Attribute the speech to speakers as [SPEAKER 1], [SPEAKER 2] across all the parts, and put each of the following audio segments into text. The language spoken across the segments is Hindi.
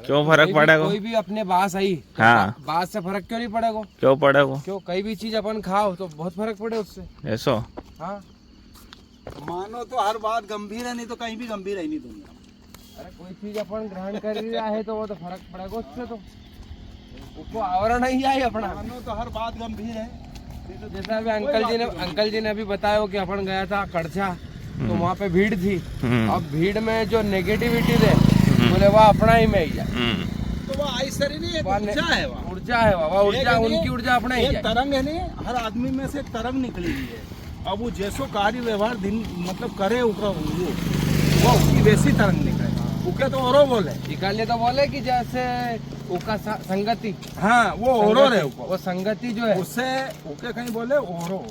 [SPEAKER 1] क्यों फर्क पड़ेगा?
[SPEAKER 2] कोई भी अपने पास आई,
[SPEAKER 1] हाँ,
[SPEAKER 2] बात से फर्क क्यों नहीं पड़ेगा?
[SPEAKER 1] क्यों पड़ेगा?
[SPEAKER 2] क्यों, कई भी चीज अपन खाओ तो बहुत फर्क पड़े उससे।
[SPEAKER 1] ऐसो
[SPEAKER 2] हाँ,
[SPEAKER 3] मानो तो हर बात गंभीर है, नहीं तो कहीं भी गंभीर है नहीं दुनिया।
[SPEAKER 2] अरे कोई चीज अपन ग्रहण कर रहा है तो वो तो फर्क पड़ेगा उससे, तो उसको आवरण नहीं आए अपना।
[SPEAKER 3] मानो तो हर बात गंभीर है।
[SPEAKER 2] जैसे अभी अंकल जी ने अभी बताया कि अपन गया था कड़छा, तो वहाँ पे भीड़ थी। अब भीड़ में जो नेगेटिविटी है बोले वह अपना ही में ही है,
[SPEAKER 3] तो वो ऐसा नहीं है, ऊर्जा है, वहाँ
[SPEAKER 2] ऊर्जा है, वह ऊर्जा, उनकी ऊर्जा अपना ही है।
[SPEAKER 3] तरंग है नहीं, हर आदमी में से तरंग निकली हुई है। अब वो जैसो कार्य व्यवहार दिन मतलब करे वो उसकी वैसी तरंग निकले। उके तो औरो बोले,
[SPEAKER 2] निकालने तो बोले कि जैसे उका संगति,
[SPEAKER 3] हाँ वो औरो रहे,
[SPEAKER 2] वो संगति जो है
[SPEAKER 3] उससे उके कहीं बोले औरो।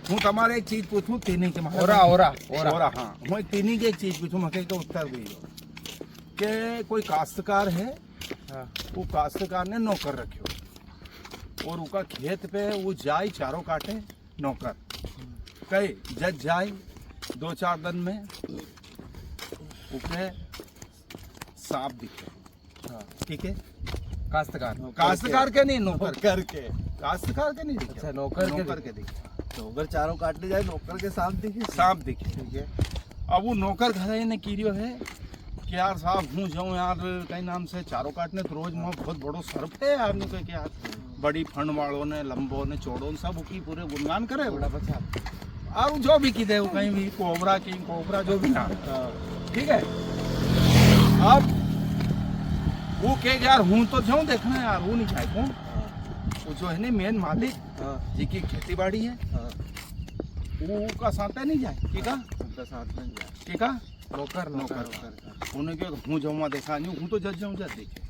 [SPEAKER 3] હું તમારે એક ચીજ પૂછું તેની કે
[SPEAKER 2] ઓરા ઓરા ઓરા
[SPEAKER 3] ઓરા हाँ હું एक तेनी की एक चीज पूछूं, मके का उत्तर दीजिए कि कोई काश्तकार है,
[SPEAKER 2] हाँ।
[SPEAKER 3] वो काश्तकार ने नौकर रखियो और उका खेत पे वो जाए चारों काटे नौकर कई जज जाए 2-4 दिन में उके सांप दिखे। हाँ ठीक है, काश्तकार के नहीं, नौकर करके, काश्तकार के नहीं दिखे।
[SPEAKER 2] अच्छा, नौकर
[SPEAKER 3] के दिखे।
[SPEAKER 4] नौकर चारों काटने जाए, नौकर के सांप दिखे,
[SPEAKER 3] सांप दिखे। ठीक है, अब वो नौकर घर ने कीरियो है कि यार साहब हूँ जाऊँ यार कई नाम से चारों काटने, तो रोज में बहुत बड़ो सर्प है यार, नु के यार बड़ी फंड वालों ने, लंबो ने, चौड़ों सब उसकी पूरे गुणगान करे बड़ा बच्चा। और जो भी की दे वो कहीं भी कोबरा किंग कोबरा जो भी ना, ठीक है। अब वो के यार हूँ तो जाऊँ देखना यार, वो नहीं जाए कौन, वो जो है ना मेन मालिक जी की खेती बाड़ी है, वो का साथ नहीं जाए, ठीक है,
[SPEAKER 4] उनका साथ नहीं जाए,
[SPEAKER 3] ठीक है।
[SPEAKER 2] नौकर
[SPEAKER 3] नौकर उन्हें क्यों हूँ जाऊँ वहाँ देखा नहीं, हूँ तो जज जाऊँ जज दिखे।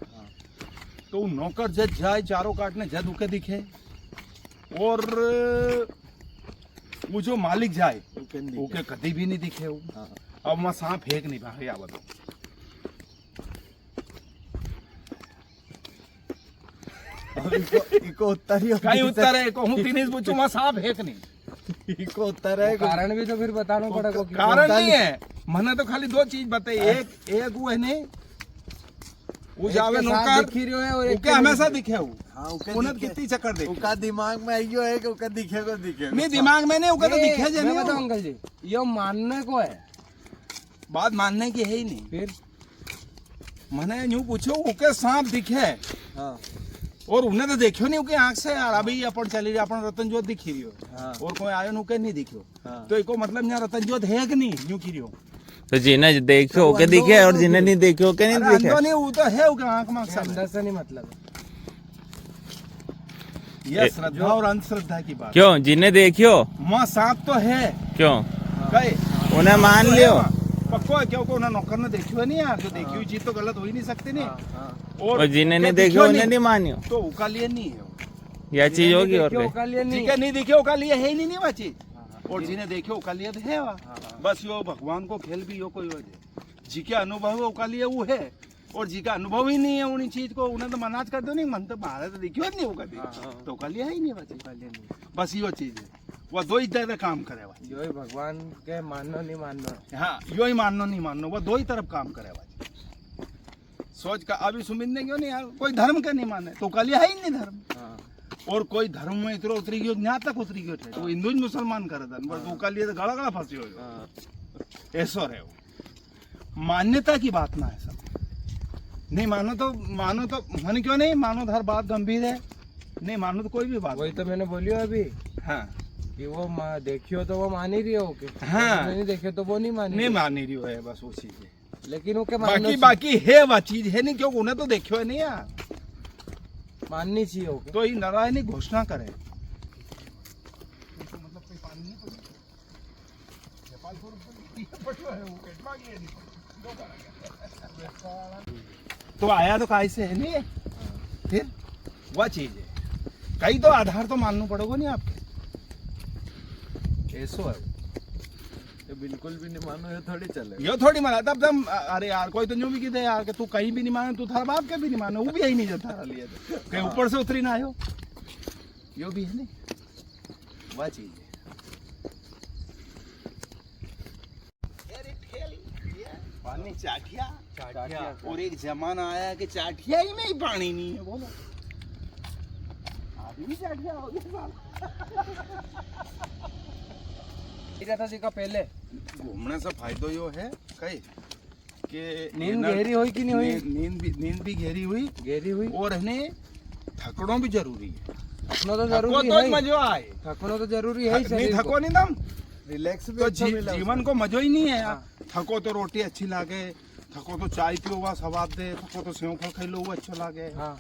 [SPEAKER 3] तो वो नौकर जज जाए चारों काटने, जज उके दिखे, और वो जो मालिक जाए उके कभी भी नहीं दिखे वो। अब वहाँ सांप फेंक नहीं पाए, या बताओ
[SPEAKER 4] इको उत्तर ही
[SPEAKER 3] कहीं उत्तर है, कहूँ तीन पूछूं वहाँ सांप फेंक नहीं,
[SPEAKER 4] इको उत्तर है,
[SPEAKER 2] कारण भी तो फिर बताना पड़ेगा।
[SPEAKER 3] कारण नहीं है, मैंने तो खाली 2 चीज बताई, एक वो है नहीं, वो जावे नौकर उके हमेशा दिखे वो।
[SPEAKER 4] हाँ,
[SPEAKER 3] उन्हें कितनी चक्कर दे,
[SPEAKER 4] उनका दिमाग में आइयो है कि उनका दिखेगा दिखेगा,
[SPEAKER 3] नहीं दिमाग में नहीं, उका तो दिखे जे
[SPEAKER 2] मैं
[SPEAKER 3] नहीं।
[SPEAKER 2] बताऊं अंकल जी, ये मानने को है,
[SPEAKER 3] बात मानने की है ही नहीं।
[SPEAKER 2] फिर
[SPEAKER 3] मैंने यूं पूछो उके सांप दिखे,
[SPEAKER 4] हाँ
[SPEAKER 3] और उन्हें तो देखियो नहीं उनकी आंख से यार, अभी अपन चली रही अपन रतन जोत दिखी रही हो,
[SPEAKER 4] हाँ।
[SPEAKER 3] और कोई आयो नुके नहीं दिखियो,
[SPEAKER 4] हाँ।
[SPEAKER 3] तो इको मतलब यहाँ रतन जोत है कि नहीं, यूं की रही हो।
[SPEAKER 1] तो जिन्हें देखो के दिखे और जिन्हें नहीं देखो के नहीं
[SPEAKER 3] अरे
[SPEAKER 1] दिखे।
[SPEAKER 3] अंदर नहीं, वो तो है उनके आंख में
[SPEAKER 2] अंदर से नहीं मतलब है।
[SPEAKER 3] यह श्रद्धा और अंधश्रद्धा की बात।
[SPEAKER 1] क्यों जिन्हें देखियो
[SPEAKER 3] वहाँ सांप तो है,
[SPEAKER 1] क्यों
[SPEAKER 3] कई
[SPEAKER 1] उन्हें मान लियो,
[SPEAKER 3] पक्को है, क्योंकि उन्हें नौकर ने देखियो नहीं यार, जो देखी हुई चीज तो गलत हो ही नहीं सकती नहीं।
[SPEAKER 1] और जिन्हें नहीं देखियो उन्हें नहीं मानियो,
[SPEAKER 3] तो उका लिए नहीं है वो।
[SPEAKER 1] यह चीज होगी और
[SPEAKER 3] जिके नहीं दिखे उका लिए है ही नहीं वह चीज, और जिन्हें देखे उका लिए तो है वह। बस यो भगवान को खेल भी यो कोई वजह, जिके अनुभव है उका लिए वो है, और जिका अनुभव ही नहीं है उन चीज को, उन्हें तो मनाज कर दो नहीं, मन तो बाहर तो देखियो नहीं होगा, तो उका लिए है ही नहीं वह चीज। बस यो चीज है, वह 2 ही तरह काम करे वह,
[SPEAKER 2] यो ही भगवान के मानना नहीं मानना।
[SPEAKER 3] हाँ यो ही मानना नहीं मानना, वह 2 ही तरफ काम करे वह। सोच का अभी सुमिंदे क्यों नहीं यार, कोई धर्म का नहीं माने तो कल है ही नहीं धर्म, और कोई धर्म में इतना उतरी गयो, यहाँ तक उतरी गयो थे, तो हिंदू मुसलमान कर दन, बस वो कल ये तो गला गला फंसी हो, ऐसा रहे हो। मान्यता की बात ना है सब, नहीं मानो तो मन क्यों नहीं मानो, हर बात गंभीर है, नहीं मानो तो कोई भी बात।
[SPEAKER 2] वही तो मैंने बोलियो अभी,
[SPEAKER 3] हाँ
[SPEAKER 2] कि वो देखियो तो वो मान ही रही हो के,
[SPEAKER 3] हाँ
[SPEAKER 2] नहीं देखियो तो वो नहीं मान
[SPEAKER 3] रही हो है, बस वो चीज है।
[SPEAKER 2] लेकिन वो के
[SPEAKER 3] बाकी है वह चीज है नहीं, क्योंकि उन्हें तो देखियो है नहीं यार,
[SPEAKER 2] माननी चाहिए होके।
[SPEAKER 3] तो ही नारायणी घोषणा करे। तो आया तो काय से है नहीं, फिर वह चीज है, कई तो आधार तो मानना पड़ेगा नहीं आपके, ऐसो है।
[SPEAKER 4] बिल्कुल भी नहीं मानो, ये थोड़ी चले,
[SPEAKER 3] यो थोड़ी माना तब तुम, अरे यार कोई तो यूं भी कहते यार कि तू कहीं भी नहीं माने, तू थारा बाप के भी नहीं माने, वो भी यही नहीं जाता लिए कहीं ऊपर से उतरी ना आयो, यो भी है नहीं वह चीज है। अपनी चाटिया
[SPEAKER 2] चाटिया।
[SPEAKER 3] और एक जमाना आया कि चाटिया ही में ही पानी नहीं है, बोलो आदमी चाटिया हो गया
[SPEAKER 2] ठीक था जी का पहले
[SPEAKER 3] घूमने से फायदो यो है कई कि
[SPEAKER 2] नींद गहरी हुई कि नहीं हुई?
[SPEAKER 3] नींद भी गहरी हुई
[SPEAKER 2] गहरी हुई
[SPEAKER 3] और है थकड़ो भी जरूरी है।
[SPEAKER 2] थकनो तो
[SPEAKER 3] थको
[SPEAKER 2] जरूरी
[SPEAKER 3] तो
[SPEAKER 2] है,
[SPEAKER 3] मजो आए,
[SPEAKER 2] थकनो तो जरूरी है ही
[SPEAKER 3] नहीं
[SPEAKER 2] शरीर को।
[SPEAKER 3] थको नहीं तुम
[SPEAKER 4] रिलैक्स भी
[SPEAKER 3] तो
[SPEAKER 4] अच्छा मिला
[SPEAKER 3] जीवन को मजो ही नहीं है यार।
[SPEAKER 2] हाँ।
[SPEAKER 3] थको तो रोटी अच्छी लागे, थको तो चाय पियो हुआ स्वाद दे, थको तो सेव फल खेलो हुआ अच्छा लागे,
[SPEAKER 2] हाँ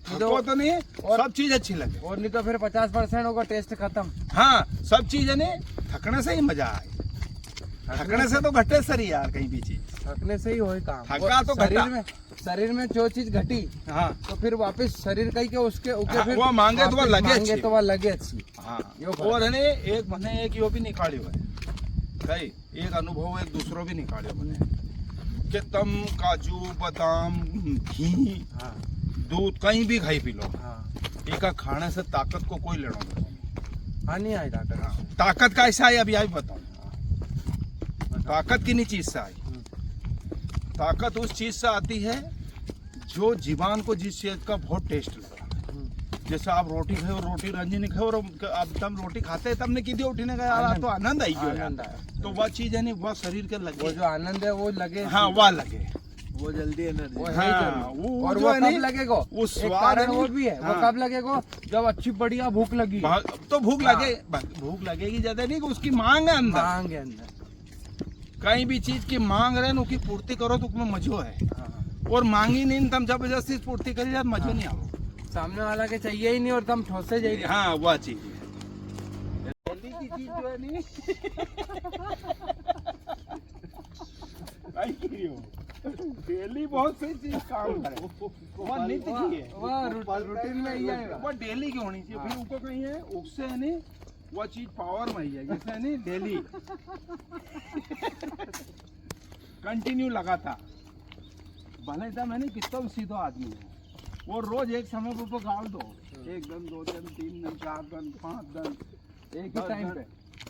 [SPEAKER 3] थको तो नहीं
[SPEAKER 2] और-
[SPEAKER 3] सब चीज अच्छी लगे।
[SPEAKER 2] और नहीं तो फिर 50% होगा टेस्ट खत्म।
[SPEAKER 3] हाँ सब चीज है नहीं थकने से ही मजा आए, थकने से तो घटे सर यार कहीं भी चीज।
[SPEAKER 2] थकने से ही होए काम।
[SPEAKER 3] थका
[SPEAKER 2] और
[SPEAKER 3] तो
[SPEAKER 2] शरीर
[SPEAKER 3] घटा।
[SPEAKER 2] में शरीर में जो चीज घटी
[SPEAKER 3] हाँ
[SPEAKER 2] तो फिर वापस शरीर कहीं के उसके ऊके
[SPEAKER 3] हाँ,
[SPEAKER 2] फिर
[SPEAKER 3] वो मांगे तो वो
[SPEAKER 2] वापस
[SPEAKER 3] लगे
[SPEAKER 2] मांगे
[SPEAKER 3] अच्छी।
[SPEAKER 2] तो वो लगे अच्छी।
[SPEAKER 3] हाँ
[SPEAKER 2] यो फर्क
[SPEAKER 3] और है नहीं एक मने एक यो भी निकालियो है कई एक अनुभव एक दूसरो भी निकालियो मने कि तुम काजू बादाम घी
[SPEAKER 2] हाँ
[SPEAKER 3] दूध कहीं भी खाई पी लो,
[SPEAKER 2] हाँ
[SPEAKER 3] एका खाने से ताकत को कोई लेना नहीं।
[SPEAKER 2] हाँ नहीं आई ताकत।
[SPEAKER 3] ताकत का ऐसा है अभी आई बताऊं। ताकत किन्हीं चीज से आई, ताकत उस चीज से आती है जो जीवान को जिस चीज का बहुत टेस्ट लगा। जैसे आप रोटी खाओ, रोटी रंजनी खाओ और अब तुम रोटी खाते हैं तब ने की उठने का यार तो आनंद आई गयो
[SPEAKER 2] आनंद
[SPEAKER 3] यार।
[SPEAKER 2] आया।
[SPEAKER 3] तो वह चीज है नहीं वह शरीर के
[SPEAKER 2] वो
[SPEAKER 3] लगे,
[SPEAKER 2] जो आनंद है वो लगे।
[SPEAKER 3] हाँ वह लगे
[SPEAKER 4] वो जल्दी एनर्जी
[SPEAKER 2] वो है
[SPEAKER 3] हाँ,
[SPEAKER 2] जरूर।
[SPEAKER 3] वो
[SPEAKER 2] और
[SPEAKER 3] जो
[SPEAKER 2] वो
[SPEAKER 3] है
[SPEAKER 2] कब
[SPEAKER 3] नहीं,
[SPEAKER 2] लगेगा?
[SPEAKER 3] वो
[SPEAKER 2] एक
[SPEAKER 3] स्वाद
[SPEAKER 2] कारण
[SPEAKER 3] है
[SPEAKER 2] वो
[SPEAKER 3] नहीं,
[SPEAKER 2] भी है। वो
[SPEAKER 3] हाँ।
[SPEAKER 2] कब लगेगा? जब अच्छी बढ़िया भूख लगी।
[SPEAKER 3] तो भूख
[SPEAKER 2] हाँ।
[SPEAKER 3] लगे, भूख लगेगी ज्यादा नहीं कि उसकी मांग है अंदर।
[SPEAKER 2] मांग है अंदर।
[SPEAKER 3] कहीं भी चीज की मांग रहे उसकी पूर्ति करो तो उसमें मजो है।
[SPEAKER 2] हाँ।
[SPEAKER 3] और मांगी नहीं तुम जबरदस्ती पूर्ति करी जाए मजो नहीं आओ।
[SPEAKER 2] सामने वाला के चाहिए ही नहीं और तुम ठोसे जाइए।
[SPEAKER 3] हाँ वह चीज है। दिल्ली की चीज जो है नहीं भाई की हो, डेली बहुत सही चीज काम करे, वह नित्य की है,
[SPEAKER 2] वह रूटीन में ही आएगा।
[SPEAKER 3] वह डेली की होनी चाहिए। फिर उनको कहीं है उससे है नहीं वह चीज पावर में ही है, जैसे है नहीं डेली कंटिन्यू लगातार भले एकदम है नहीं कितना भी सीधा आदमी है वो रोज एक समय पर तो गाल दो, एक दिन 2 दिन 3 दिन 4 दिन 5 दिन
[SPEAKER 2] एक ही टाइम पे।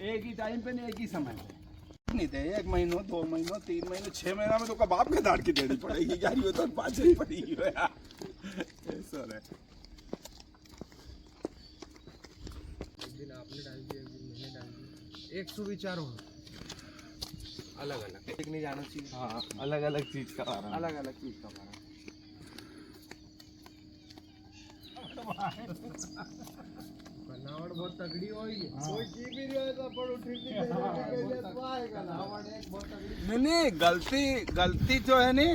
[SPEAKER 3] एक ही टाइम पे नहीं एक ही समय पे नहीं थे। 1 महीनों 2 महीनों 3 महीने 6 महीना में तो कबाब के दाड़ की देनी पड़ेगी यार, ये तो पाचन पड़ेगी यार ऐसा है।
[SPEAKER 2] एक दिन आपने डाल दिया, एक दिन मैंने डाल दिया। एक सुविचार हो अलग अलग, एक नहीं जाना चाहिए।
[SPEAKER 4] हाँ अलग अलग चीज का कारण
[SPEAKER 2] अलग अलग चीज का हमारा बनावट बहुत तगड़ी हुई है। कोई की भी रही है तो अपन उठ के आएगा ना। बनावट एक बहुत तगड़ी।
[SPEAKER 3] नहीं गलती जो है नहीं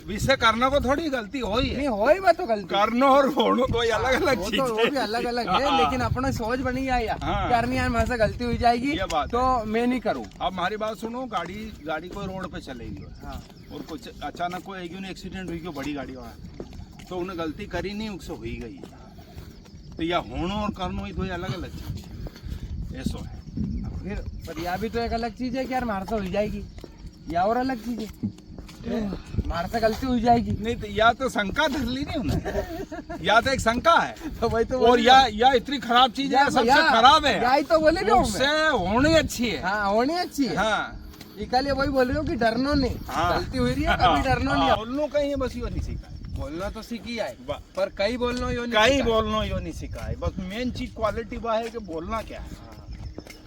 [SPEAKER 3] विषय करने को थोड़ी गलती हो ही है,
[SPEAKER 2] नहीं होई बात तो गलती।
[SPEAKER 3] करनो और होनो दो अलग अलग
[SPEAKER 2] वो
[SPEAKER 3] चीज
[SPEAKER 2] तो वो भी अलग अलग है,
[SPEAKER 3] हाँ।
[SPEAKER 2] लेकिन अपना सोच बनी है यार।
[SPEAKER 3] हाँ।
[SPEAKER 2] यार नहीं यार मेरे से गलती हुई जाएगी
[SPEAKER 3] ये बात
[SPEAKER 2] तो मैं नहीं करूँ।
[SPEAKER 3] अब हमारी बात सुनो, गाड़ी कोई रोड पे चलेगी
[SPEAKER 2] हाँ
[SPEAKER 3] और कुछ अचानक कोई आएगी उन्हें एक्सीडेंट हुई बड़ी गाड़ी वाला तो उन्हें गलती करी नहीं उससे हुई गई, तो या होनो और करनो ही दो अलग अलग चीज ऐसा है।
[SPEAKER 2] फिर पर यह भी तो एक अलग चीज है कि यार मार से हुई जाएगी, या और अलग चीज है मार से गलती हुई जाएगी।
[SPEAKER 3] नहीं तो या तो शंका धर ली नहीं उन्हें, या तो एक शंका है
[SPEAKER 2] तो वही तो
[SPEAKER 3] और या इतनी खराब चीज है सबसे खराब है,
[SPEAKER 2] यही तो बोले रहा हूँ
[SPEAKER 3] उससे
[SPEAKER 2] मैं।
[SPEAKER 3] होनी अच्छी है।
[SPEAKER 2] हाँ होनी अच्छी है।
[SPEAKER 3] हाँ
[SPEAKER 2] इकली वही बोल रही हूँ कि डरनो नहीं।
[SPEAKER 3] हाँ।
[SPEAKER 2] गलती हुई रही है कभी डरनो नहीं।
[SPEAKER 3] बोलनो कहीं है बस यो नहीं सीखा है,
[SPEAKER 2] बोलना तो सीखी है
[SPEAKER 3] वाह।
[SPEAKER 2] पर कई बोलना यो नहीं
[SPEAKER 3] कहीं
[SPEAKER 2] सीखा है।
[SPEAKER 3] बोलनो यो नहीं सीखा है, बस मेन चीज क्वालिटी वह है कि बोलना क्या है,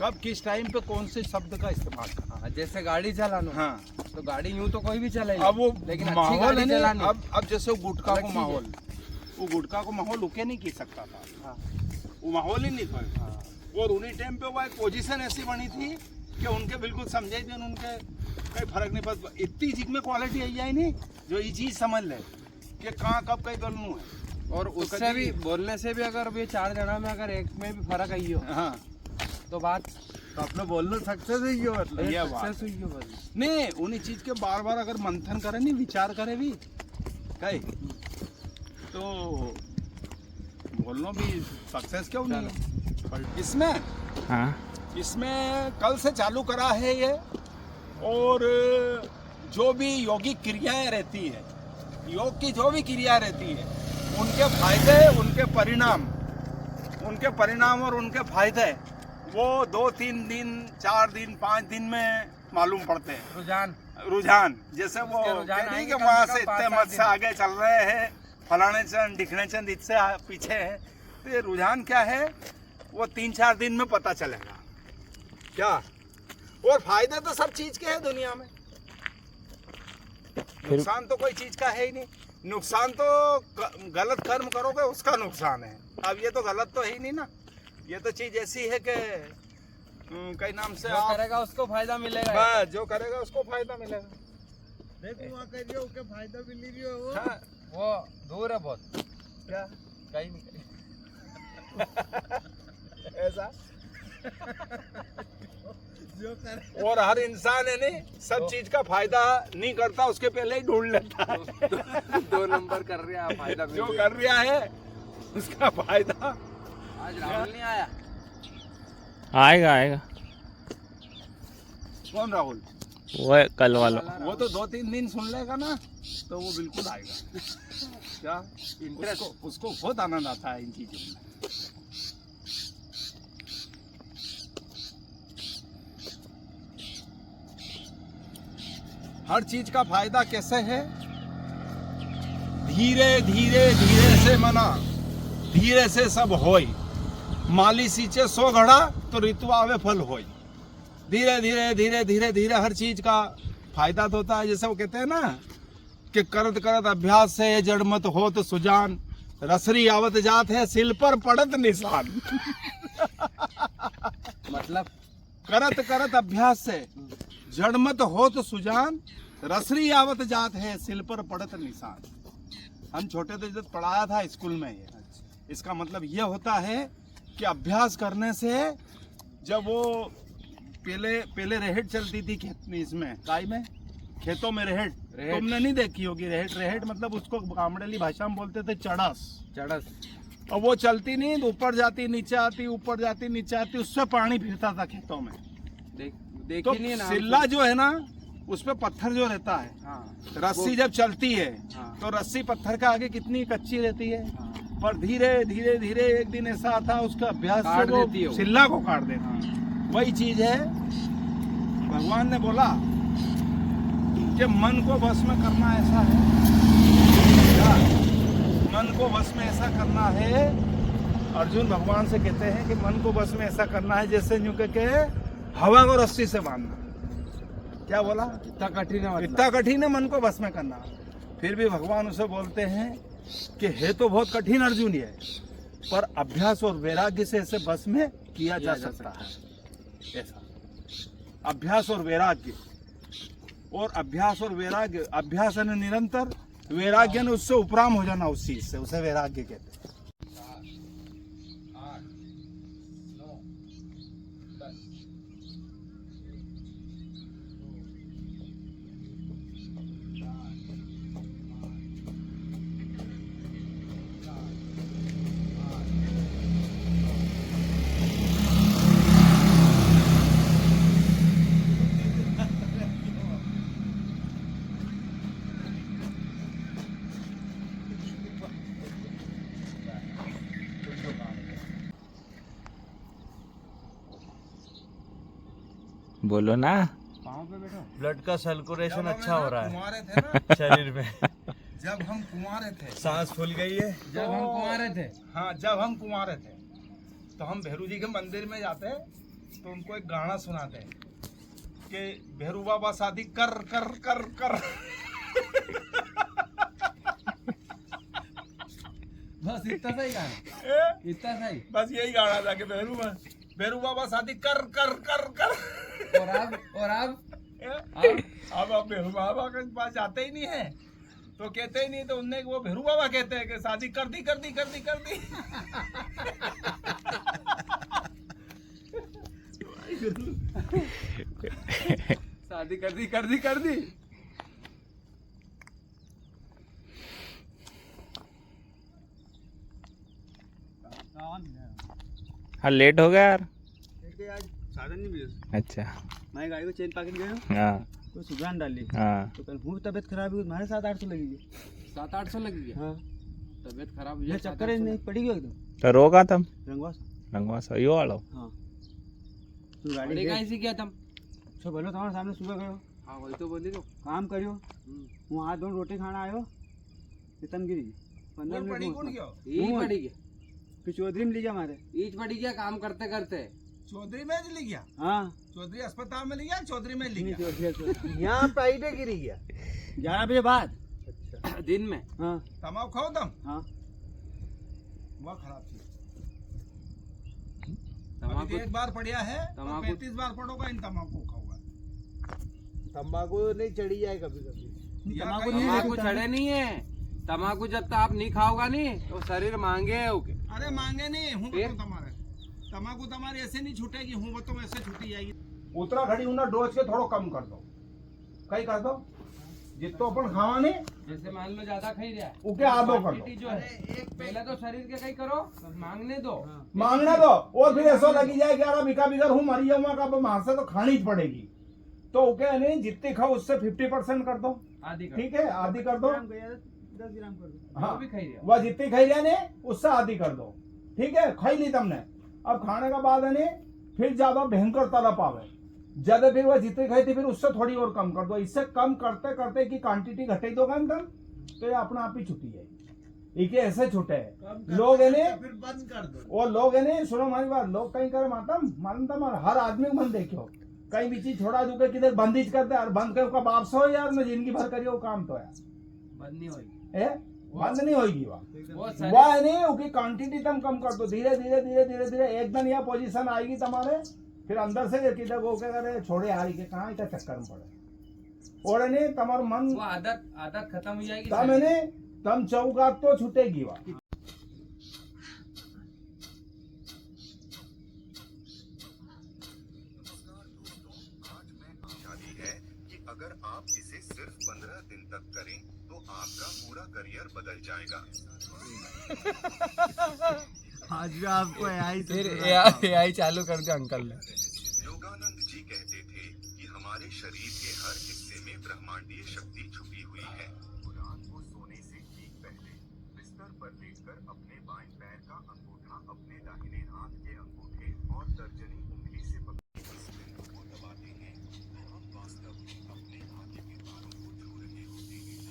[SPEAKER 3] कब किस टाइम पे कौन से शब्द का इस्तेमाल करना।
[SPEAKER 2] हाँ, जैसे गाड़ी चलाना
[SPEAKER 3] हाँ
[SPEAKER 2] तो गाड़ी यूं तो कोई भी चलाएगा,
[SPEAKER 3] अब वो
[SPEAKER 2] लेकिन अच्छी
[SPEAKER 3] माहौल
[SPEAKER 2] गाड़ी
[SPEAKER 3] है ना,
[SPEAKER 2] चलानी।
[SPEAKER 3] अब जैसे वो गुटखा
[SPEAKER 2] अलग
[SPEAKER 3] को
[SPEAKER 2] चीज है।
[SPEAKER 3] माहौल, वो गुटखा को माहौल उके नहीं की सकता था,
[SPEAKER 2] हाँ,
[SPEAKER 3] वो माहौल ही नहीं था।
[SPEAKER 2] हाँ।
[SPEAKER 3] और उन्हीं टाइम पे वो एक पोजीशन ऐसी बनी थी कि उनके बिल्कुल समझे थे, उनके कोई फर्क नहीं पड़ता। इतनी चीज में क्वालिटी आई है नहीं जो ये चीज समझ ले कि कहाँ कब कई गलनू है।
[SPEAKER 2] और उससे भी बोलने से भी अगर ये 4 जना में अगर एक में भी फर्क आई हो
[SPEAKER 3] हाँ
[SPEAKER 2] तो बात
[SPEAKER 4] तो अपने बोलने सक्सेस ही हो मतलब
[SPEAKER 3] ये बात
[SPEAKER 2] सक्सेस हुई हो बस।
[SPEAKER 3] नहीं, उन्हीं चीज के बार बार अगर मंथन करे नहीं विचार करे भी कई तो बोलना भी सक्सेस क्यों नहीं है। इसमें
[SPEAKER 1] हाँ
[SPEAKER 3] इसमें कल से चालू करा है ये, और जो भी योगिक क्रियाएं रहती है, योग की जो भी क्रिया रहती है उनके फायदे उनके परिणाम और उनके फायदे वो 2-3 दिन 4 दिन 5 दिन में मालूम पड़ते हैं।
[SPEAKER 2] रुझान
[SPEAKER 3] जैसे वो
[SPEAKER 2] उसके रुझान
[SPEAKER 3] कहते हैं कि
[SPEAKER 2] आएंगे
[SPEAKER 3] वहाँ
[SPEAKER 2] कम
[SPEAKER 3] से
[SPEAKER 2] से कम
[SPEAKER 3] इतने
[SPEAKER 2] 5-7
[SPEAKER 3] मत से आगे चल रहे हैं, फलाने चंद दिखने चंद इससे पीछे है। तो ये रुझान क्या है वो 3-4 दिन में पता चलेगा क्या। और फायदे तो सब चीज के हैं दुनिया में, नुकसान तो कोई चीज का है ही नहीं। नुकसान तो गलत कर्म करोगे उसका नुकसान है। अब ये तो गलत तो है ही नहीं ना, ये तो चीज ऐसी है कि कई नाम से
[SPEAKER 2] जो करेगा उसको फायदा मिलेगा।
[SPEAKER 3] बस जो करेगा उसको फायदा मिलेगा।
[SPEAKER 4] देखो वहाँ कर रही हो के फायदा भी ले रही हो वो।
[SPEAKER 3] हाँ,
[SPEAKER 2] वो दूर है बहुत,
[SPEAKER 3] क्या
[SPEAKER 2] कहीं नहीं
[SPEAKER 3] ऐसा
[SPEAKER 4] जो कर
[SPEAKER 3] और हर इंसान है नहीं सब चीज का फायदा नहीं करता, उसके पहले ही ढूंढ लेता है।
[SPEAKER 2] 2 नंबर कर रहे हैं फायदा
[SPEAKER 3] जो कर रहा है उसका फायदा।
[SPEAKER 2] आज राहुल नहीं आया।
[SPEAKER 1] आएगा आएगा,
[SPEAKER 3] कौन राहुल?
[SPEAKER 1] वो है कल वाला।
[SPEAKER 3] वो तो 2-3 दिन सुन लेगा ना तो वो बिल्कुल आएगा। क्या उसको बहुत आनंद आता है इन चीजों में। हर चीज का फायदा कैसे है, धीरे धीरे धीरे से मना धीरे से सब होय, माली सींचे 100 घड़ा तो ऋतु आवे फल होय। धीरे धीरे धीरे धीरे धीरे हर चीज का फायदा तो होता है। जैसे वो कहते हैं ना कि करत करत अभ्यास से जड़ मत हो तो सुजान, रसरी आवत जात है सिल पर पड़त निशान।
[SPEAKER 2] मतलब
[SPEAKER 3] करत करत अभ्यास से जड़ मत हो तो सुजान, रसरी आवत जात है सिल पर पड़त निशान। हम छोटे थे जब पढ़ाया था स्कूल में ये, इसका मतलब ये होता है कि अभ्यास करने से जब वो पहले रेहट चलती थी खेत में, इसमें काई में खेतों में रेहट तुमने नहीं देखी होगी। रेहट मतलब उसको कामड़ेली भाषा में बोलते थे चढ़स। और वो चलती नहीं, ऊपर जाती नीचे आती, ऊपर जाती नीचे आती, उससे पानी फिरता था खेतों में। तो
[SPEAKER 2] देखी नहीं ना
[SPEAKER 3] सिल्ला जो है ना उस पे पत्थर जो रहता है, रस्सी जब चलती है तो रस्सी पत्थर के आगे कितनी कच्ची रहती है, पर धीरे धीरे धीरे एक दिन ऐसा आता है उसका अभ्यास से वो सिल्ला को काट देता है। वही चीज है, भगवान ने बोला कि मन को बस में करना ऐसा है, मन को बस में ऐसा करना है। अर्जुन भगवान से कहते हैं कि मन को बस में ऐसा करना है जैसे यूं के हवा को रस्सी से बांधना। क्या बोला?
[SPEAKER 2] इतना कठिन है,
[SPEAKER 3] इतना कठिन है मन को बस में करना। फिर भी भगवान उसे बोलते हैं कि है तो बहुत कठिन अर्जुन ये, पर अभ्यास और वैराग्य से इसे बस में किया जा सकता है। ऐसा अभ्यास और वैराग्य, और अभ्यास और वैराग्य, अभ्यास है निरंतर, वैराग्य ने उससे उपराम हो जाना उस चीज से, उसे वैराग्य कहते हैं।
[SPEAKER 1] बोलो ना।
[SPEAKER 4] ब्लड का सर्कुलेशन अच्छा हो रहा है
[SPEAKER 3] कुंवारे थे ना
[SPEAKER 4] शरीर में।
[SPEAKER 3] जब हम कुंवारे थे,
[SPEAKER 4] सांस फूल गई है।
[SPEAKER 2] जब हम कुंवारे थे,
[SPEAKER 3] हाँ जब हम कुंवारे थे तो हम भैरू जी के मंदिर में जाते तो उनको एक गाना सुनाते कि भैरू बाबा शादी कर कर कर कर।
[SPEAKER 2] बस इतना सही गाना, इतना सही।
[SPEAKER 3] बस यही गाना था कि भैरू बाबा शादी कर कर कर कर।
[SPEAKER 2] और अब
[SPEAKER 3] अब भैरू बाबा के पास जाते ही नहीं है तो कहते ही नहीं, तो उनने वो भैरू बाबा कहते हैं कि शादी कर दी कर दी कर दी कर दी।
[SPEAKER 2] शादी कर दी कर दी कर दी।
[SPEAKER 1] हाँ लेट हो गया यार।
[SPEAKER 4] आज साधन नहीं मिले।
[SPEAKER 1] अच्छा
[SPEAKER 4] मैं गाड़ी को चेन पाकिट गया,
[SPEAKER 1] हाँ
[SPEAKER 4] तो सुजान डाली,
[SPEAKER 1] हाँ।
[SPEAKER 4] तो कल भूख तबियत खराब हुई, तुम्हारे 700-800 लगेगी।
[SPEAKER 2] 700-800 लगेगी।
[SPEAKER 4] हाँ
[SPEAKER 2] तबीयत खराब
[SPEAKER 4] ये चक्कर नहीं पड़ी गई एकदम
[SPEAKER 1] तो रोका तुम
[SPEAKER 4] रंगवा।
[SPEAKER 1] रंगवा सही वालो।
[SPEAKER 4] हाँ तू गाड़ी
[SPEAKER 2] गाड़ी
[SPEAKER 4] दे,
[SPEAKER 2] कहीं से किया तुम?
[SPEAKER 5] છો ભલો તમારા સામે સુબહ ગયો
[SPEAKER 2] हाँ वही तो बोली तो
[SPEAKER 5] કામ કર્યો હું હાથ ધોઈને રોટી ખાણા આવ્યો એ તમે ગીરી 15
[SPEAKER 3] पड़ी
[SPEAKER 5] मिनट
[SPEAKER 3] कौन
[SPEAKER 5] में
[SPEAKER 3] गया
[SPEAKER 2] ईच पड़ी गया
[SPEAKER 5] फिर चौधरी में ले गया मारे
[SPEAKER 2] ईच पड़ी गया काम करते करते
[SPEAKER 3] चौधरी में ले गया
[SPEAKER 5] हाँ
[SPEAKER 3] चौधरी अस्पताल में ले गया चौधरी में ले
[SPEAKER 5] नहीं,
[SPEAKER 3] गया
[SPEAKER 5] चौधरी
[SPEAKER 4] यहाँ पाइडे गिरी गया
[SPEAKER 5] 11 बजे बाद
[SPEAKER 2] दिन में
[SPEAKER 5] हाँ
[SPEAKER 3] तमाकू खाओ तुम
[SPEAKER 5] हाँ
[SPEAKER 3] वह खराब चीज
[SPEAKER 2] तम्बाकू
[SPEAKER 3] अभी एक बार पढ़िया है
[SPEAKER 2] तम्बाकू-
[SPEAKER 3] 35 बार पढ़ोगा इन तम्बाकू खाओगा
[SPEAKER 4] तंबाकू नहीं चढ़ी जाए कभी कभी
[SPEAKER 3] या
[SPEAKER 5] तम्बाकू
[SPEAKER 3] कहीं-
[SPEAKER 5] नहीं
[SPEAKER 2] तम्बाकू चढ़े नहीं है तम्बाकू जब तक आप नहीं खाओगा नहीं तो शरीर मांगे है ओके
[SPEAKER 3] अरे मांगे नहीं हूँ
[SPEAKER 2] फिर?
[SPEAKER 3] बताऊं तुम्हारे तम्बाकू तुम्हारी ऐसे नहीं छूटेगी हूँ बताऊं ऐसे छूटी जाएगी उतरा घड़ी उन्हें डोज के थोड़ा कम कर दो कई कर दो जितो अपन खावा नहीं
[SPEAKER 2] जैसे मान लो ज्यादा खाई रहा है
[SPEAKER 3] उके आधो कर दो
[SPEAKER 2] क्वांटिटी जो है पहले तो शरीर के कहीं करो मांगने दो
[SPEAKER 3] मांगने दो और फिर ऐसा लगी जाए कि यार बिका बिगर हूँ मरी जाऊंगा का वहां से तो खानी ही पड़ेगी तो ओके नहीं जितनी खाओ उससे 50% कर दो
[SPEAKER 2] आदि का
[SPEAKER 3] ठीक है आधी कर दो
[SPEAKER 5] 10 ग्राम कर दो
[SPEAKER 3] हाँ
[SPEAKER 2] वो भी खाई रहा
[SPEAKER 3] वह जितनी खाई जाने उससे आधी कर दो ठीक है खाई ली तुमने अब खाने का बाद है नहीं फिर ज्यादा भयंकर तड़प आवे ज्यादा फिर वह जितनी खाई थी फिर उससे थोड़ी और कम कर दो इससे कम करते करते की क्वांटिटी घटे दोगे ना तुम तो ये अपना आप ही छुट्टी जाएगी एक ऐसे छूटे है लोग है नहीं
[SPEAKER 4] फिर बंद कर दो
[SPEAKER 3] और लोग है नहीं सुनो हमारी बात लोग कहीं करे मालूम तुम्हारा हर आदमी को मन देखो कहीं भी चीज छोड़ा दूंगा किधर बंदिश कर दे और बंद कर उसका वापस हो यार मैं जिंदगी भर करिए वो काम तो यार
[SPEAKER 2] बंद नहीं होगी
[SPEAKER 3] ए बंद नहीं होगी वह
[SPEAKER 2] वो
[SPEAKER 3] वह है नहीं उसकी क्वांटिटी तुम कम कर दो धीरे धीरे धीरे धीरे धीरे एक दिन यह पोजीशन आएगी तुम्हारे फिर अंदर से किधर वो क्या करे छोड़े हारी के कहाँ इतना चक्कर में पड़े और है नहीं तुम्हारा मन
[SPEAKER 2] वो आदत आदत खत्म हो जाएगी
[SPEAKER 3] तम है नहीं तम चौकात तो छूटेगी वह
[SPEAKER 6] अगर आप इसे सिर्फ 15 दिन तक करें तो आपका पूरा करियर बदल जाएगा।
[SPEAKER 4] आज भी आपको AI से
[SPEAKER 2] फिर एआई चालू कर दिया अंकल ने
[SPEAKER 6] योगानंद जी कहते थे कि हमारे शरीर के हर हिस्से में ब्रह्मांडीय शक्ति छुपी हुई है। रात को सोने से ठीक पहले बिस्तर पर लेटकर अपने बाएं पैर का अंगूठा अपने दाहिने हाथ के अंगूठे और तर्जनी उंगली से पकड़ इस बिंदु को दबाते हैं तो हम वास्तव में अपने आगे के बालों को छू रहे होते हैं।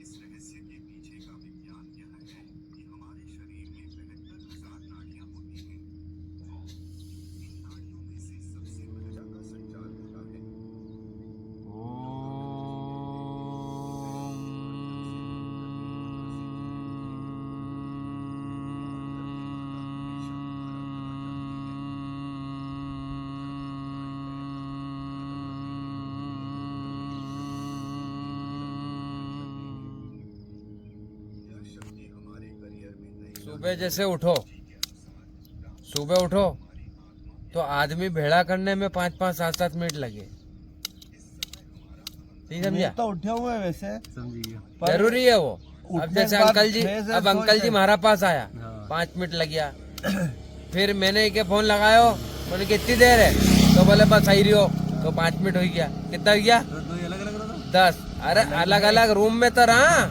[SPEAKER 6] इस रहस्य के पीछे का विज्ञान यह है कि हमारे शरीर में 72,000 नाड़ियां होती हैं। इन नाड़ियों में से सबसे ऊर्जा का संचार होता है। यह शक्ति हमारे करियर में नई
[SPEAKER 2] सुबह जैसे उठो सुबह उठो तो आदमी भेड़ा करने में 5-5 7-7 मिनट लगे ठीक समझा
[SPEAKER 4] तो उठे हुए हैं वैसे
[SPEAKER 2] जरूरी है वो अब
[SPEAKER 4] उठने
[SPEAKER 2] जैसे
[SPEAKER 4] के बाद
[SPEAKER 2] अंकल जी
[SPEAKER 4] फ्रेश है,
[SPEAKER 2] अब
[SPEAKER 4] सो
[SPEAKER 2] अंकल जी
[SPEAKER 4] जाए।
[SPEAKER 2] हमारा पास आया 5 मिनट लग गया फिर मैंने के फोन लगायो बोले कितनी देर है तो बोले बस सही रही हो तो 5 मिनट हो गया कितना हो गया 10 अरे अलग अलग रूम में तो रहा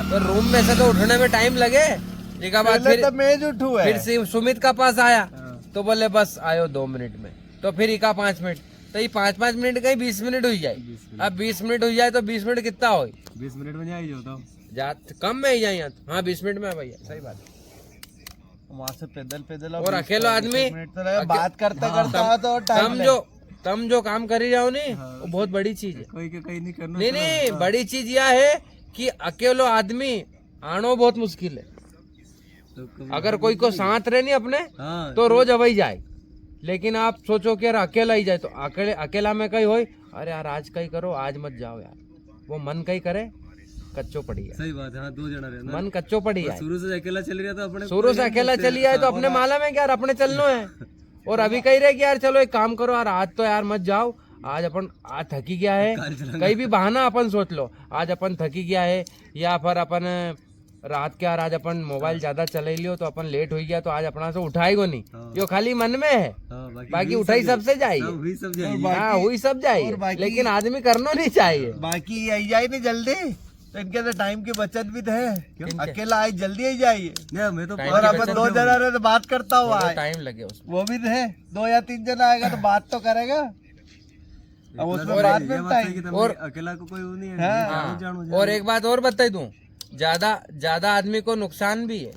[SPEAKER 2] तो रूम में से तो उठने में टाइम लगे एक बाद
[SPEAKER 4] पहले
[SPEAKER 2] फिर
[SPEAKER 4] तो मैं जो उठू है
[SPEAKER 2] फिर सुमित का पास आया तो बोले बस आयो 2 मिनट में तो फिर इका 5 मिनट तो ये 5-5 मिनट कहीं 20 मिनट हो जाए अब 20 मिनट हो जाए तो 20 मिनट कितना हो
[SPEAKER 5] 20 मिनट में जाइए होता
[SPEAKER 2] जात कम में ही जाए हाँ 20 मिनट में भैया सही बात है
[SPEAKER 4] वहाँ से पैदल पैदल
[SPEAKER 2] और अकेला आदमी
[SPEAKER 4] मिनट तो लगा, बात करते करते आओ तो टाइम
[SPEAKER 2] तम जो काम करी जाओ नहीं वो बहुत बड़ी चीज है
[SPEAKER 5] कोई के कहीं नहीं करना
[SPEAKER 2] नहीं नहीं बड़ी चीज यह है कि अकेलो आदमी आनो बहुत मुश्किल है अगर कोई को साथ रहे नहीं अपने तो रोज अवई जाए लेकिन आप सोचो कि यार अकेला ही जाए तो अकेला में कहीं हो अरे यार आज कहीं करो आज मत जाओ यार वो मन कहीं करे कच्चो पड़ी है
[SPEAKER 5] सही बात है हाँ 2 जना रहना
[SPEAKER 2] मन कच्चो पड़ी है
[SPEAKER 5] शुरू से अकेला चल रहा था अपने
[SPEAKER 2] शुरू से अकेला चली जाए तो अपने माला में क्या यार अपने चलना है और अभी कही रहे कि यार चलो एक काम करो यार आज तो यार मत जाओ आज अपन आज थकी गया है कहीं भी बहाना अपन सोच लो आज अपन थकी गया है या फिर अपन रात के यार आज अपन मोबाइल ज्यादा चले लियो तो अपन लेट हो गया तो आज अपना से उठाएगो नहीं यो खाली मन में है बाकी उठाई सबसे जाइए
[SPEAKER 5] वही सब जाइए
[SPEAKER 2] हाँ वही सब जाइए लेकिन आदमी करना नहीं चाहिए
[SPEAKER 4] बाकी आई जाए नहीं जल्दी तो इनके अंदर टाइम की बचत भी तो है अकेला आए जल्दी आई जाइए
[SPEAKER 5] नहीं मैं तो
[SPEAKER 4] और अपन 2 जना रहे तो बात करता हुआ आए
[SPEAKER 2] टाइम लगे उसमें
[SPEAKER 4] वो भी तो है 2 या 3 जना आएगा तो बात तो करेगा अब उसमें बात में बताएंगे
[SPEAKER 2] और
[SPEAKER 5] अकेला को कोई वो नहीं है।
[SPEAKER 2] हाँ, और एक बात और बता दूं, ज्यादा आदमी को नुकसान भी है।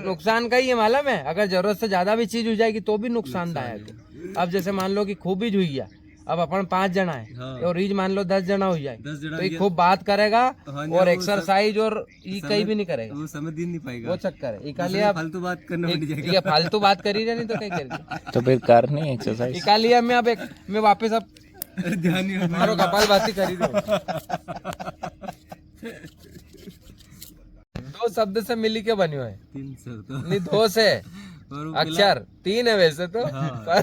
[SPEAKER 2] नुकसान का ही है मालूम है। अगर जरूरत से ज्यादा भी चीज हो जाएगी तो भी नुकसानदायक है। अब जैसे मान लो कि खूब ही हुई गया, अब अपन 5 जना है और रीज मान लो 10 जना हो जाए, तो ये खूब बात करेगा और एक्सरसाइज और ये कहीं भी नहीं करेगा,
[SPEAKER 5] वो समय दिन नहीं पाएगा।
[SPEAKER 2] वो चक्कर है। इकालिया
[SPEAKER 5] फालतू बात करना पड़ जाएगा।
[SPEAKER 2] ये फालतू बात करी रहे नहीं तो क्या करेगी।
[SPEAKER 1] तो फिर कर नहीं एक्सरसाइज।
[SPEAKER 2] इकालिया में अब मैं वापस अब
[SPEAKER 5] ध्यान नहीं
[SPEAKER 2] मारो कपाल भाती करी दो। 2 शब्द से मिली के बनी हुए
[SPEAKER 5] 300 तो
[SPEAKER 2] नहीं 2 से अक्षर 3 है वैसे तो, पर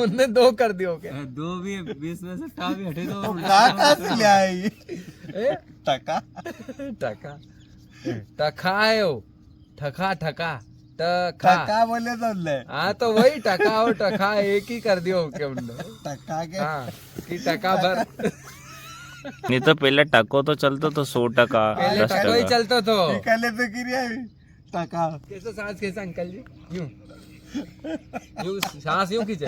[SPEAKER 2] उनने 2 कर दियो क्या।
[SPEAKER 5] 2 भी 20 में से टा भी हटे तो
[SPEAKER 4] कहाँ से ले आए टका
[SPEAKER 2] टका टका है वो, ठका ठका टका
[SPEAKER 4] टका बोले तो ले
[SPEAKER 2] हाँ तो वही टका और टका एक ही कर दियो क्या उन्होंने।
[SPEAKER 4] टका के
[SPEAKER 2] हाँ कि टका भर
[SPEAKER 1] नहीं तो पहले टको तो चलतो तो 100 टका
[SPEAKER 2] पहले
[SPEAKER 1] 10
[SPEAKER 2] टको ही
[SPEAKER 1] टका।
[SPEAKER 2] चलता तो।
[SPEAKER 4] निकाले तो गिरिया टका
[SPEAKER 2] कैसे सांस कैसे अंकल जी यूं यूं सांस यूं खींचे।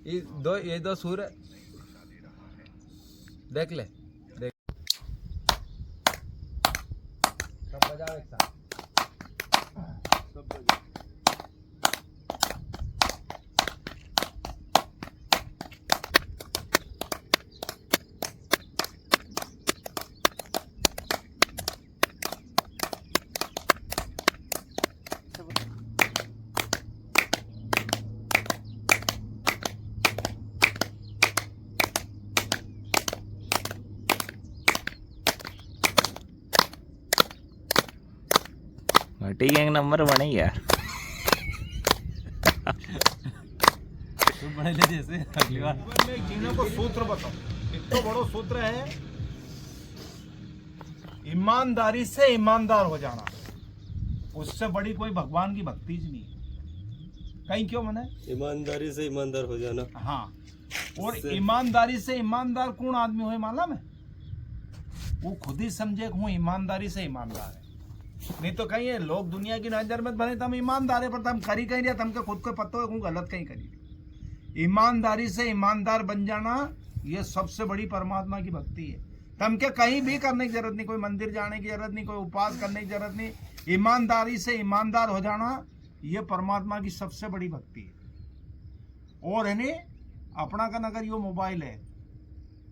[SPEAKER 2] ये दो सुर है। देख ले देख सब बजाओ एक साथ।
[SPEAKER 1] भट्टी गैंग नंबर बने यार।
[SPEAKER 5] तो बड़े ले जैसे अगली बार
[SPEAKER 3] मैं जीने को सूत्र बताऊं, इतना बड़ो सूत्र है, ईमानदारी से ईमानदार हो जाना। उससे बड़ी कोई भगवान की भक्ति नहीं है। कहीं क्यों मने
[SPEAKER 7] ईमानदारी से ईमानदार हो जाना।
[SPEAKER 3] हाँ, और ईमानदारी से ईमानदार कौन आदमी हो मालूम है? वो खुद ही समझे कि हूँ ईमानदारी से ईमानदार है। नहीं तो कहीं है लोग दुनिया की नजर में बने हम ईमानदार है, पर हम करी कहीं नहीं, हमको खुद को पता है गलत कहीं करी। ईमानदारी से ईमानदार बन जाना ये सबसे बड़ी परमात्मा की भक्ति है। तम के कहीं भी करने की जरूरत नहीं, कोई मंदिर जाने की जरूरत नहीं, कोई उपास करने की जरूरत नहीं। ईमानदारी से ईमानदार हो जाना ये परमात्मा की सबसे बड़ी भक्ति है। और है नहीं अपना का अगर यो मोबाइल है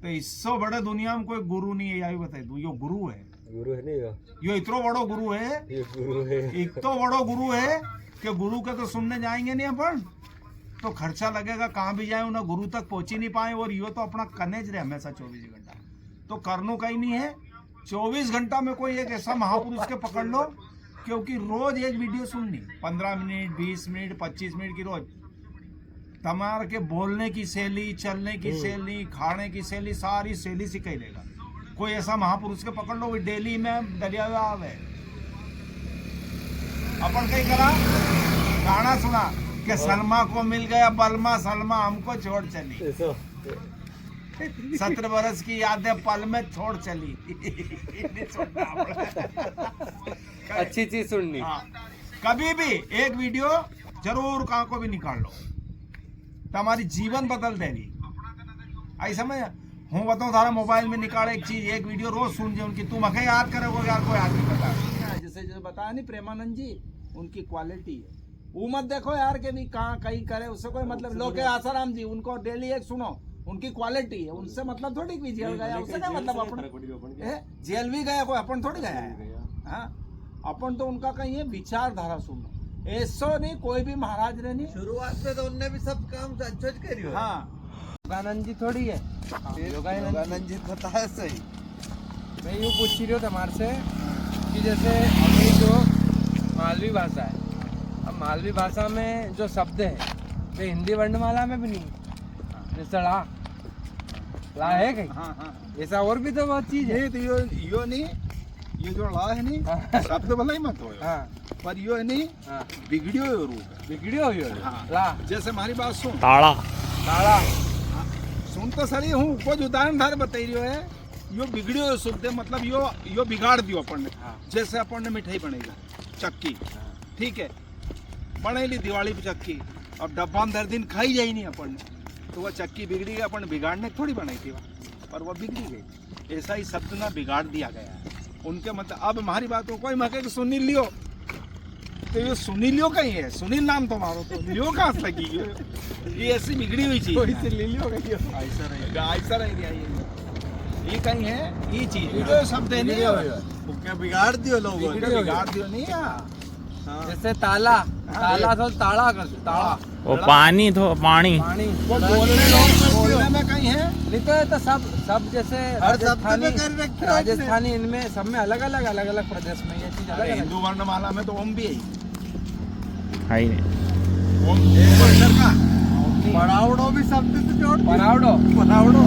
[SPEAKER 3] तो इससे बड़े दुनिया में कोई गुरु नहीं है। यही बताए तू, यो गुरु है।
[SPEAKER 7] गुरु है नहीं
[SPEAKER 3] यो इतना बड़ो गुरु है,
[SPEAKER 7] ये गुरु है।
[SPEAKER 3] इतना बड़ो गुरु है कि गुरु के तो सुनने जाएंगे नहीं अपन तो खर्चा लगेगा, कहाँ भी जाए उन्हें गुरु तक पहुंच ही नहीं पाए। और यो तो अपना कनेज रहे हमेशा 24 घंटा, तो करनो कहीं नहीं है। 24 घंटा में कोई एक ऐसा महापुरुष के पकड़ लो, क्योंकि रोज एक वीडियो सुननी 15 मिनट 20 मिनट 25 मिनट की रोज। तुम्हारे के बोलने की शैली, चलने की शैली, खाने की शैली, सारी शैली सिखाई देगा। कोई ऐसा महापुरुष के पकड़ लो, डेली में दलिया हुआ आवे। अपन कहीं करा गाना सुना कि सलमा को मिल गया बलमा, सलमा हमको छोड़ चली। 17 बरस की यादें पल में छोड़ चली।
[SPEAKER 2] अच्छी चीज सुननी।
[SPEAKER 3] हाँ, कभी भी एक वीडियो जरूर कहाँ को भी निकाल लो, तुम्हारी जीवन बदल देगी। ऐसा मैं हूँ बताऊँ, तारा मोबाइल में निकाल एक चीज, एक वीडियो रोज सुन जाए उनकी, तुम अखे याद करोगे यार, कोई आदमी बता। जैसे बताया नहीं प्रेमानंद जी, उनकी क्वालिटी है। वो मत देखो यार के भी कहाँ कहीं करे, उससे कोई मतलब। लोग आसाराम जी उनको डेली एक सुनो, उनकी क्वालिटी है, उनसे मतलब थोड़ी भी जेल गया, उससे क्या मतलब। अपन जेल भी गया कोई, अपन थोड़ी गया है। हाँ, अपन तो उनका कहीं है विचारधारा सुनो, ऐसो नहीं कोई भी महाराज ने नहीं।
[SPEAKER 4] शुरुआत में तो उनने भी सब काम अच्छे करी।
[SPEAKER 3] हाँ,
[SPEAKER 2] योगानंद जी थोड़ी है।
[SPEAKER 4] योगानंद जी पता है सही।
[SPEAKER 2] मैं यूँ पूछ रही हूँ तुम्हारे से कि जैसे अभी जो मालवी भाषा है, अब मालवी भाषा में जो शब्द है वे हिंदी वर्णमाला में भी नहीं है। जैसे ला है कहीं।
[SPEAKER 3] हाँ, हाँ।
[SPEAKER 2] ऐसा और भी तो बहुत चीज है।
[SPEAKER 3] नहीं तो यो नहीं, ये जो ला है नहीं शब्द भला ही मत हो।
[SPEAKER 2] हाँ
[SPEAKER 3] पर यो है नहीं,
[SPEAKER 2] हाँ,
[SPEAKER 3] बिगड़ियो है रूप है।
[SPEAKER 2] बिगड़ियो हुई है।
[SPEAKER 3] हाँ।
[SPEAKER 2] ला
[SPEAKER 3] जैसे हमारी बात सुन,
[SPEAKER 1] ताड़ा
[SPEAKER 2] ताला
[SPEAKER 3] सुन तो सही हूँ, कुछ उदाहरण धार बताई रही है। यो बिगड़ियो शुद्ध है, मतलब यो बिगाड़ दियो अपन ने।
[SPEAKER 2] हाँ।
[SPEAKER 3] जैसे अपन ने मिठाई बनेगी चक्की, ठीक है, बनेली दिवाली पे चक्की, अब डब्बा में दर दिन खाई जाई नहीं अपन ने, तो वह चक्की बिगड़ी गई, अपन बिगाड़ने थोड़ी बनाई थी वह, पर वह बिगड़ी गई। ऐसा ही शब्द ना बिगाड़ दिया गया है उनके, मतलब अब हमारी बात को कोई मके सुनील लियो, तो ये सुनील लियो कहीं है, सुनील नाम तो मारो तो लियो कहाँ से लगी, ये ऐसी बिगड़ी हुई चीज है।
[SPEAKER 4] लिलियो कहियो
[SPEAKER 3] ऐसा रहेगा, ऐसा रहेगा ये कहीं है ये चीज, वीडियो शब्द है नहीं है,
[SPEAKER 4] क्या बिगाड़ दियो लोगों ने,
[SPEAKER 3] वीडियो बिगाड़ दियो नहीं यार।
[SPEAKER 2] जैसे ताला, ताला तो ताड़ा कर दो, ताड़ा
[SPEAKER 1] वो पानी तो पानी
[SPEAKER 2] पानी।
[SPEAKER 3] वो बोलने में कहीं है,
[SPEAKER 2] नहीं तो ये तो सब जैसे
[SPEAKER 4] हर शब्द
[SPEAKER 2] राजस्थानी,
[SPEAKER 4] में कर रखे हैं
[SPEAKER 2] राजस्थानी इनमें सब में अलग अलग प्रदेश में ये चीज अलग अलग।
[SPEAKER 3] हिंदू वर्णमाला में तो ओम भी है,
[SPEAKER 1] है ही नहीं।
[SPEAKER 3] ओम एक अक्षर का
[SPEAKER 4] परावड़ो भी शब्द से जोड़ दियो।
[SPEAKER 2] परावड़ो
[SPEAKER 4] परावड़ो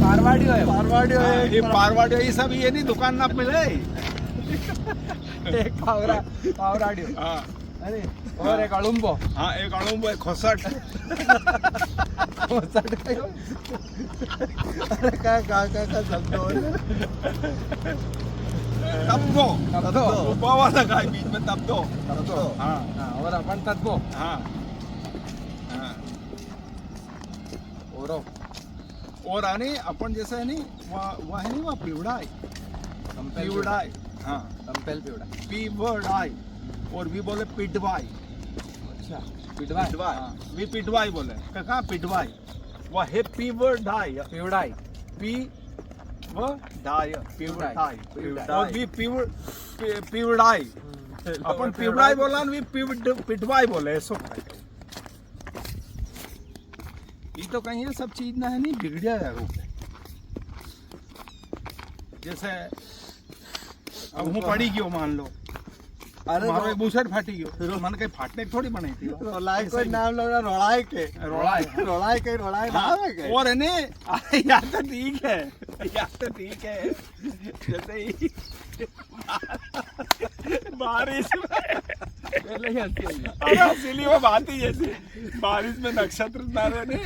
[SPEAKER 2] मारवाड़ी है,
[SPEAKER 4] मारवाड़ी
[SPEAKER 3] हाँ,
[SPEAKER 4] है,
[SPEAKER 3] ये पारवाड़ी ये सब ये नहीं दुकान ना मिले।
[SPEAKER 2] एक पावराड़ी,
[SPEAKER 3] हाँ
[SPEAKER 2] अरे और एक अड़ुम्बो,
[SPEAKER 3] हाँ, एक अड़ुम्बो, एक खोसट,
[SPEAKER 4] अरे का शब्द हो
[SPEAKER 3] तब्दो,
[SPEAKER 2] तब्दो।
[SPEAKER 3] ऊपर वाला का है, बीच में तब्दो।
[SPEAKER 4] तो
[SPEAKER 3] हाँ
[SPEAKER 2] हाँ, और अपन तत्वो
[SPEAKER 3] हाँ हाँ। और आने अपन जैसे है नहीं वह है नहीं वह पिवड़ाई, पिवड़ाई, हाँ
[SPEAKER 2] कंपेल पिवड़ा,
[SPEAKER 3] पिवड़ाई, और भी बोले पिटवाई,
[SPEAKER 2] अच्छा पिटवाई,
[SPEAKER 3] पिटवाई भी पिटवाई बोले, कहाँ पिटवाई, वह है पिवड़ाई,
[SPEAKER 2] पिवड़ाई,
[SPEAKER 3] पिवड़ाई, पिवड़ाई,
[SPEAKER 4] पिवड़ाई।
[SPEAKER 3] और भी पिवड़ाई, अपन पिवड़ाई बोला ना, भी पिटवाई बोले, ऐसो ये तो कहीं है सब चीज ना है नहीं बिगड़िया है रूप है। जैसे अब हूँ पड़ी गयो मान लो,
[SPEAKER 4] अरे
[SPEAKER 3] मारो एक बूसट फाटी गयो, तो मन कहीं फाटने की थोड़ी बनाई थी वो।
[SPEAKER 4] रोलाई कोई नाम लग रहा, रोड़ाई के रोड़ाई नाम है के।
[SPEAKER 3] और है ने अरे यार तो ठीक है, यार तो ठीक है, जैसे ही बारिश अरे इसीलिए वो बात ही जैसी बारिश में नक्षत्र नारे ने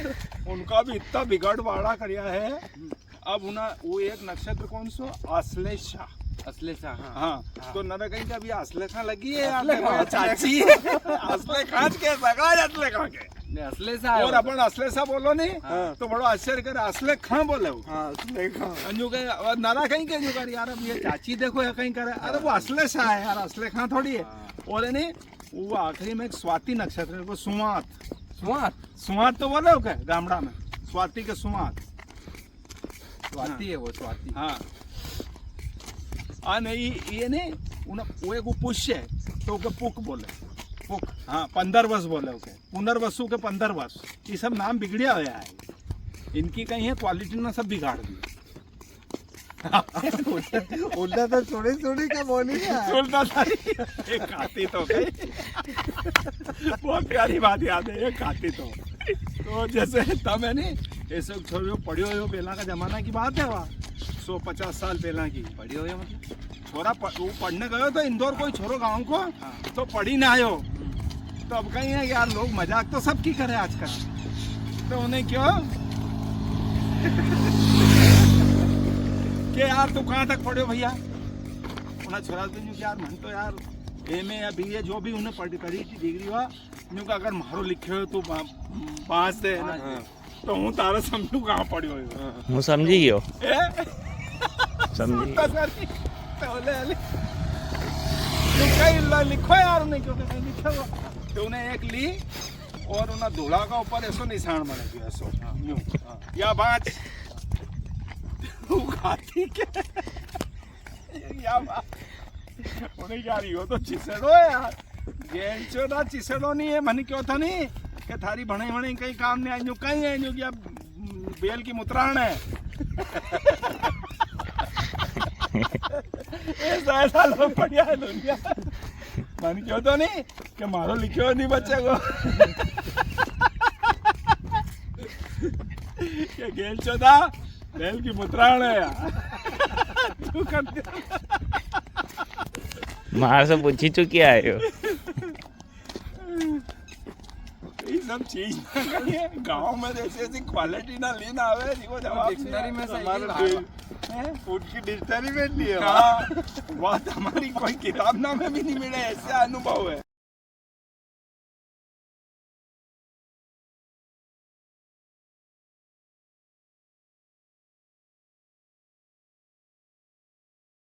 [SPEAKER 3] उनका भी इतना बिगड़ बाड़ा करिया है। अब उन्हें वो एक नक्षत्र कौन सो आश्लेषा,
[SPEAKER 2] असलेसा, हाँ
[SPEAKER 3] हाँ तो नवे कहीं कभी आश्लेषा लगी है यार, चाची असले खांच के सगाज असले खा के,
[SPEAKER 2] असलेसा
[SPEAKER 3] और अपन असलेसा बोलो नहीं तो बड़ो आश्चर्य करे, असले खां बोले वो,
[SPEAKER 4] हाँ देखो
[SPEAKER 3] अंजू के नारा कहीं के जो कर यार, अब ये चाची देखो या कहीं करे, अरे वो असलेसा है यार, असले खां थोड़ी है। और है नहीं वो आखिरी में एक स्वाति नक्षत्र है, वो सुवात, सुवात तो बोले हो क्या गामड़ा में, स्वाति के सुवात,
[SPEAKER 2] स्वाति है वो, स्वाति,
[SPEAKER 3] हाँ आ नहीं ये नहीं वो एक पुष्य है तो ओके पुक बोले, पुक, हाँ 15 वर्ष बोले ओके, पुनर्वसु के 15 वर्ष, ये सब नाम बिगड़िया हुआ है, इनकी कहीं है क्वालिटी ना सब बिगाड़ दी।
[SPEAKER 4] उल्टा तो थोड़ी का बोली है,
[SPEAKER 3] सुनता था ये खाती तो गई, बहुत प्यारी बात याद है, ये खाती तो जैसे तब है नहीं ऐसे छोड़ो पढ़ियो हो पहला का जमाना की बात है, वहाँ 150 साल पहला की
[SPEAKER 2] बड़ी हो गया मतलब,
[SPEAKER 3] छोरा वो पढ़ने गयो तो इंदौर कोई छोरो गांव को तो पढ़ी ना आयो, तो अब कहीं है यार लोग मजाक तो सब की करे आजकल, तो उन्हें क्यों कि यार तू कहाँ तक पढ़ो भैया, उन्हें छोरा तो यार मन तो यार एम ए या बी ए जो भी उन्हें पढ़ी करी थी डिग्री हुआ न्यू का, अगर मारो लिखे हो तो 5 से तो हूँ तारा समझू कहाँ पढ़ियो
[SPEAKER 1] હું સમજી ગયો, સમજી
[SPEAKER 3] लिखो यार उन्हें क्यों कहीं लिखा हुआ, तो उन्हें एक ली और उन्हें धूला का ऊपर ऐसो निशान बना दिया, ऐसो यूं या बाँच तू खाती के या उन्हें क्या रही हो तो चिसड़ो यार, गेंचो ना चिसड़ो नहीं है, मन क्यों था नहीं कि थारी भणे भणे कहीं काम नहीं आएंगे, कहीं आएंगे कि अब बेल की मुतरान है ऐसा लोग बढ़िया है दुनिया, मन क्यों तो नहीं कि मारो लिखो नहीं बच्चे को कि गेल चौदा बेल की मुतरान है यार तू कर
[SPEAKER 1] મારે સે પૂછી ચૂક્યા આવ્યો।
[SPEAKER 3] ये सब चीज गांव में जैसे ऐसी क्वालिटी ना लेना आवे जीको जवाब
[SPEAKER 2] डिक्शनरी में से
[SPEAKER 3] फूड की डिक्शनरी में नहीं है, हाँ, बात हमारी कोई किताब ना में भी नहीं मिले, ऐसे अनुभव है।